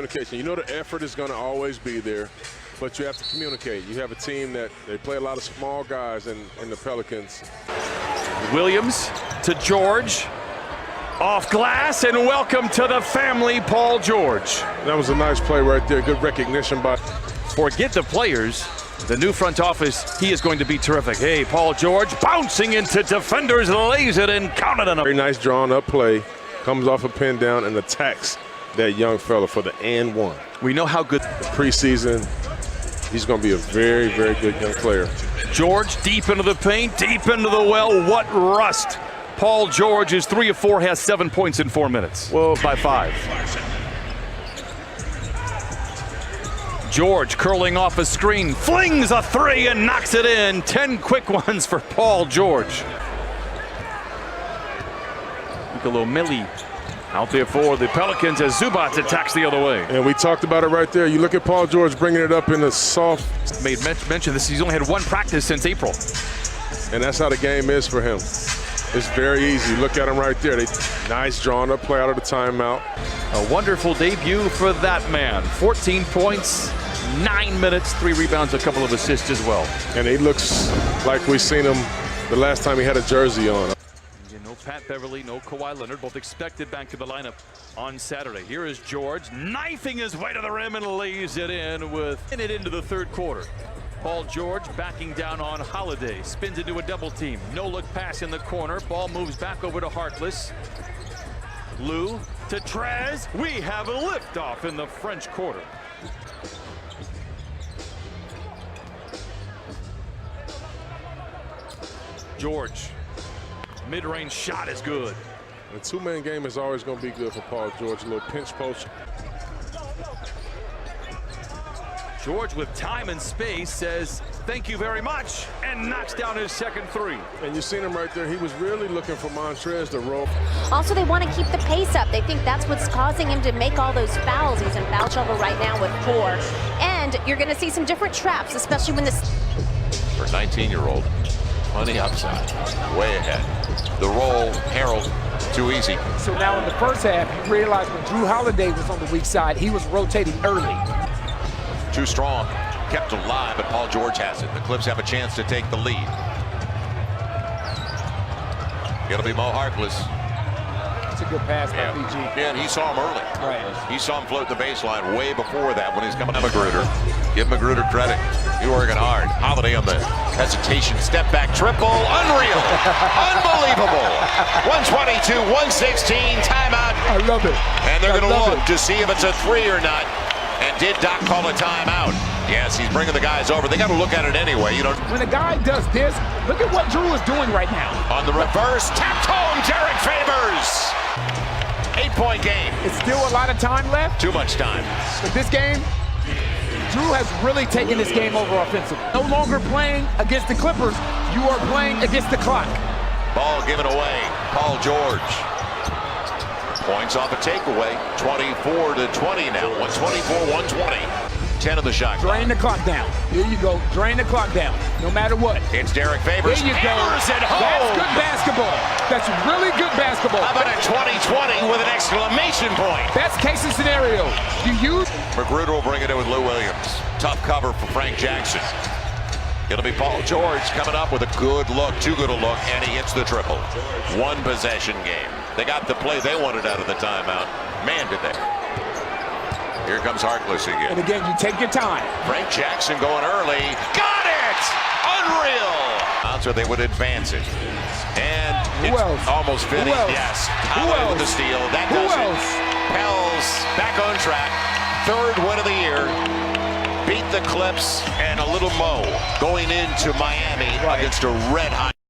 communication. You know the effort is going to always be there, but you have to communicate. You have a team that they play a lot of small guys in the Pelicans. Williams to George. Off glass, and welcome to the family, Paul George. That was a nice play right there. Good recognition by. Forget the players. The new front office, he is going to be terrific. Hey, Paul George bouncing into defenders, lays it and counted on him. Very nice drawn up play. Comes off a pin down and attacks that young fella for the and one. We know how good. Preseason, he's going to be a very, very good young player. George deep into the paint, deep into the well. What rust. Paul George is 3 of 4, has 7 points in 4 minutes. Well, by 5. George curling off a screen, flings a 3 and knocks it in. 10 quick ones for Paul George. Niccolo Melli out there for the Pelicans as Zubac attacks the other way. And we talked about it right there. You look at Paul George bringing it up in the soft. Made mention this. He's only had 1 practice since April. And that's how the game is for him. It's very easy. Look at him right there. Nice drawn up play out of the timeout. A wonderful debut for that man. 14 points, 9 minutes, 3 rebounds, a couple of assists as well. And he looks like we've seen him the last time he had a jersey on. No Pat Beverly, no Kawhi Leonard, both expected back to the lineup on Saturday. Here is George knifing his way to the rim and lays it in into the third quarter. Paul George backing down on Holiday, spins into a double team. No look pass in the corner. Ball moves back over to Harkless. Lou to Trez. We have a liftoff in the French Quarter. George, mid-range shot is good. The two-man game is always going to be good for Paul George. A little pinch post. George with time and space says, thank you very much, and knocks down his second 3. And you've seen him right there. He was really looking for Montrez to roll. Also, they want to keep the pace up. They think that's what's causing him to make all those fouls. He's in foul trouble right now with 4. And you're going to see some different traps, especially when this. For a 19-year-old, plenty upside, way ahead. The roll, Harold, too easy. So now in the first half, you realize when Drew Holiday was on the weak side, he was rotating early. Too strong, kept alive, but Paul George has it. The Clips have a chance to take the lead. It'll be Mo Harkless. It's a good pass by PG. Yeah, and he saw him early. Right. He saw him float the baseline way before that when he's coming to Magruder. Give Magruder credit. He working hard. Holiday on the hesitation. Step back triple. Unreal. Unbelievable. 122, 116. Timeout. I love it. And they're going to look to see if it's a 3 or not. And did Doc call a timeout? Yes, he's bringing the guys over. They got to look at it anyway. You know, when a guy does this, look at what Drew is doing right now. On the reverse, tapped home, Derek Favors. 8-point game. It's still a lot of time left. Too much time. But this game, Drew has really taken this game over offensively. No longer playing against the Clippers. You are playing against the clock. Ball given away. Paul George. Points off a takeaway. 24-20 now. 124-120. 10 of the shot clock. Drain the clock down. Here you go. Drain the clock down. No matter what. It's Derek Favors. There you go. It home. That's good basketball. That's really good basketball. How about a 20-20 with an exclamation point? Best case scenario. You use. Magruder will bring it in with Lou Williams. Tough cover for Frank Jackson. It'll be Paul George coming up with a good look, too good a look, and he hits the triple. 1 possession game. They got the play they wanted out of the timeout. Man, did they. Here comes Harkless again. And again, you take your time. Frank Jackson going early. Got it! Unreal! So they would advance it. And it's almost finished. Yes. Howard with the steal. That does it. Pels back on track. 3rd win of the year. Beat the Clips and a little Mo going into Miami against a red-hot